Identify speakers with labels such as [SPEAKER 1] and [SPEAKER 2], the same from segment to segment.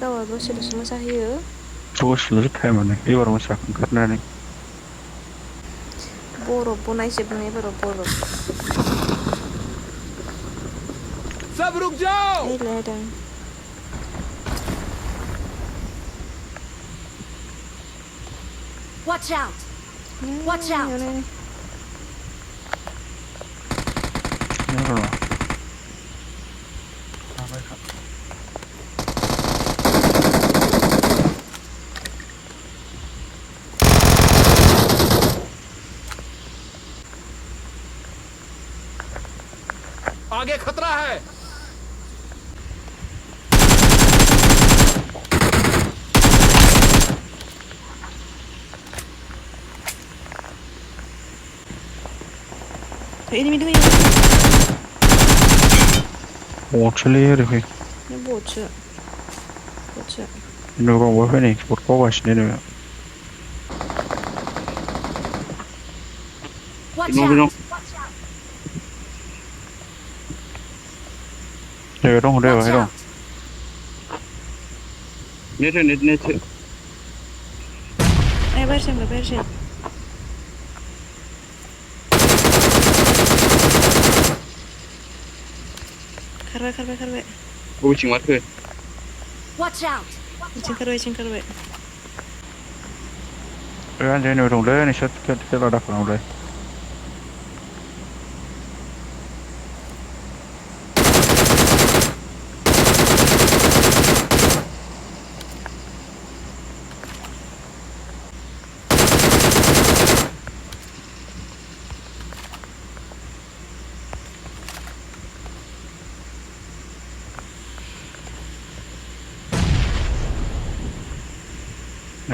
[SPEAKER 1] गावहा दसेल'सो मोसाहोयो
[SPEAKER 2] दसेल'सो टाइमानो एबार मोसाखांथारनानै
[SPEAKER 1] बरफ बनायजोबनो एबाराव बरफ
[SPEAKER 3] सब रुक जाओ
[SPEAKER 1] ओइलाय होदों
[SPEAKER 4] Watch out! Watch out!
[SPEAKER 3] आगे खतरा है
[SPEAKER 1] enemy doing
[SPEAKER 2] बटसोलै ओरैफै
[SPEAKER 1] बटसो
[SPEAKER 2] न' गावबा फैनाय बट गावगासिनो नो
[SPEAKER 4] Watch out!
[SPEAKER 2] दङ दङ
[SPEAKER 4] Watch
[SPEAKER 2] बेवहाय दं
[SPEAKER 4] out!
[SPEAKER 2] नेट
[SPEAKER 1] बाहेरसिम खारबाय
[SPEAKER 2] बबेथिं मारखो
[SPEAKER 4] Watch out!
[SPEAKER 1] इथिं खारबाय
[SPEAKER 2] आनजायनाव दंलै नोंसोर खेला दाखालामलै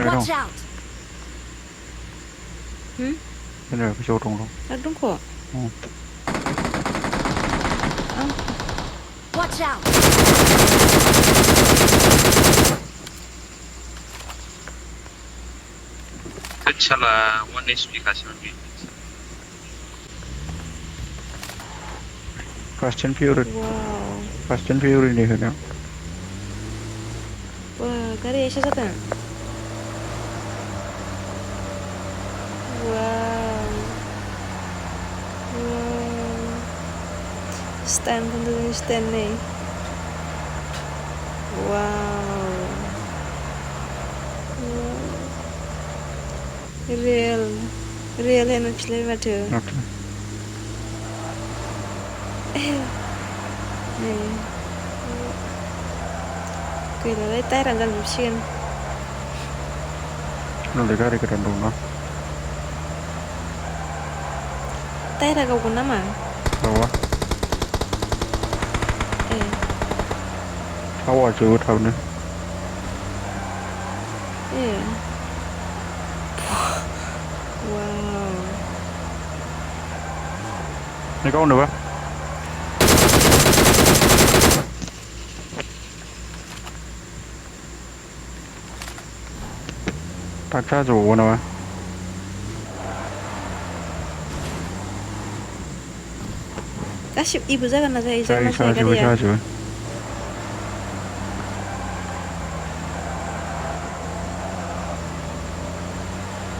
[SPEAKER 4] Watch out!
[SPEAKER 2] नैबे गोजौआव दं
[SPEAKER 1] आरो दंख'
[SPEAKER 4] Watch out!
[SPEAKER 2] साला 1 HP खासैमोन बे फार्स्ट एन्ड फिउरिनि होनो
[SPEAKER 1] गारिया एसे जादों stand untuk stand nih real enak sekali macam gila tayar anggal musim
[SPEAKER 2] nanti kari keren dong no
[SPEAKER 1] tayar agak guna mah
[SPEAKER 2] bawah Tawa juga tahu nih.
[SPEAKER 1] Wow.
[SPEAKER 2] Ini kau udah, Pak? Tak jauh mana, Pak?
[SPEAKER 1] Kasih ibu jangan aja
[SPEAKER 2] Cari saja.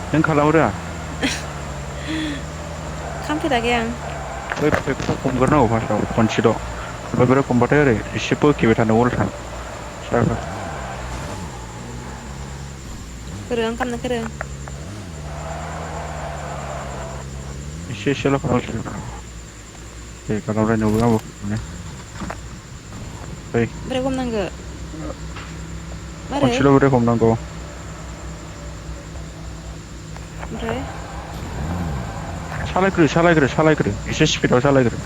[SPEAKER 2] नों खालामो
[SPEAKER 1] खामफेराखै आं
[SPEAKER 2] बै हमग्रोनांगौ फार्स्टआव खनसेल' ओमफ्राय बे खमबाथाय ओरै एसे बोखेबाय थानांगौ उल्था जागोन
[SPEAKER 1] गोरों खालामनो गोरों
[SPEAKER 2] एसेल' खालामसिगोन दे खालामलायनोबो आंबो बै
[SPEAKER 1] ब्रेक हमनांगौ
[SPEAKER 2] खनसेल' ब्रेक हमनांगौ
[SPEAKER 1] ओमफ्राय
[SPEAKER 2] सालायग्रो एसे स्पिडआव सालायग्रो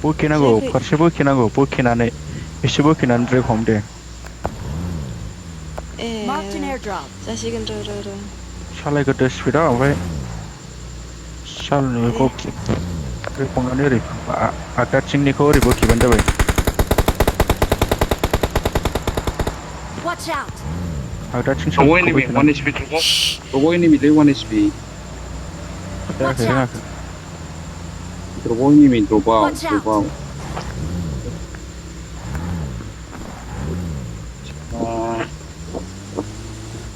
[SPEAKER 2] बोखेनांगौ फारसे बोखेनानै एसे बोखेनानै ब्रेक हम दे
[SPEAKER 1] जासिगोन र'
[SPEAKER 2] सालायग्रोदो स्पिडआव ओमफ्राय सालनिखौ ब्रेक हमनानै ओरै आगदाथिंनिखौ ओरै बोखेबानो जाबाय
[SPEAKER 4] Watch out!
[SPEAKER 2] आगदाथिं
[SPEAKER 5] Robo enemy,
[SPEAKER 2] साबखौबो
[SPEAKER 5] 1 HP Robo. Robo enemy, 1 HP.
[SPEAKER 4] Watch out!
[SPEAKER 5] Robo enemy, drop out,
[SPEAKER 4] Watch out.
[SPEAKER 5] drop out.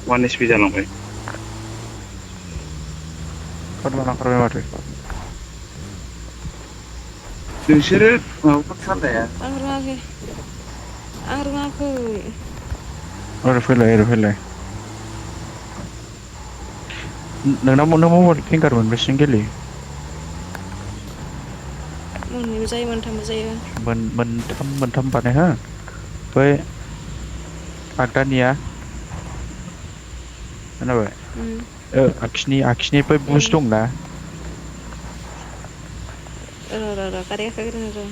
[SPEAKER 5] 1 HP जालांबाय.
[SPEAKER 2] खारला लांखारबाय माथो
[SPEAKER 5] नोंसोरो माबाफोर सालाया
[SPEAKER 1] आं रोङाखै
[SPEAKER 2] ओरै फैलाय नोंनाव मबाइल फिंगार मोनबेसें गेलेयो
[SPEAKER 1] मोननैबो जायो मोनथामबो जायो
[SPEAKER 2] मोनथाम बानाय हो बै आगदानिया खोनाबाय आखिनि बै बुस दंना
[SPEAKER 1] र' गारि गाखोग्रोनो र'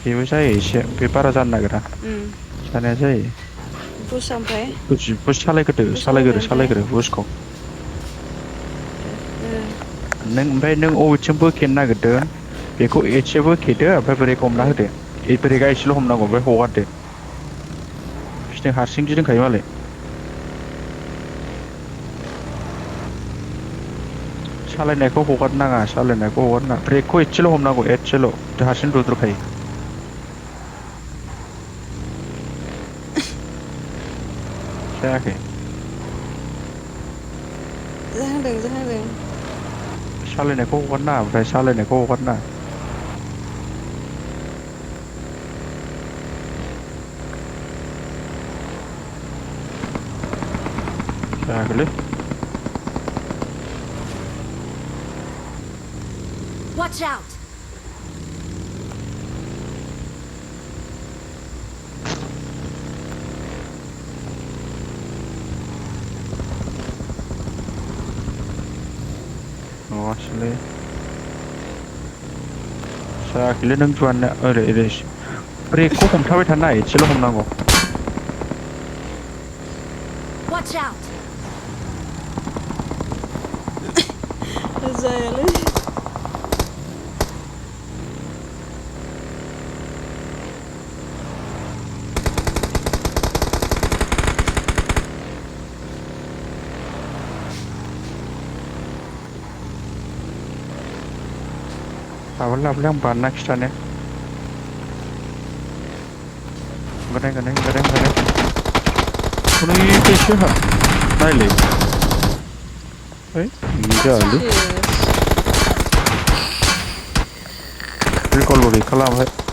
[SPEAKER 2] बेबो जायो एसे बे बारा जानो नागिरा जानाया जायो
[SPEAKER 1] बुस ओमफ्राय
[SPEAKER 2] बुस सालायग्रो बुसखौ ओमफ्राय नों अबेथिं बोखेनो नागिरदों बेखौ एसे बोखेदो ओमफ्राय ब्रेक हमना होदो ब्रेकआ एसेल' हमनांगौ ओमफ्राय हगारदो बिदिनो हारसिं गिदिंखायो मालाय सालायनायखौ हगारनाङा ब्रेकखौ एसेल' हमनांगौ एसेल' हारसिं दुद्रुखायो जायाखै
[SPEAKER 1] जाहांदों
[SPEAKER 2] सालायनायखौ हगारनाङा ओमफ्राय जायाखैलै
[SPEAKER 4] Watch out!
[SPEAKER 2] नङासोलै जायाखैलै नों जुवाना ओरै ब्रेकखौ हमथाबाय थाना एसेल' हमनांगौ
[SPEAKER 4] Watch out!
[SPEAKER 1] जायालै
[SPEAKER 2] लाबोलाय आं बारना खिथानो ओंखारनाय एसे नायलै जायालै रिकलबो गैखाला ओमफ्राय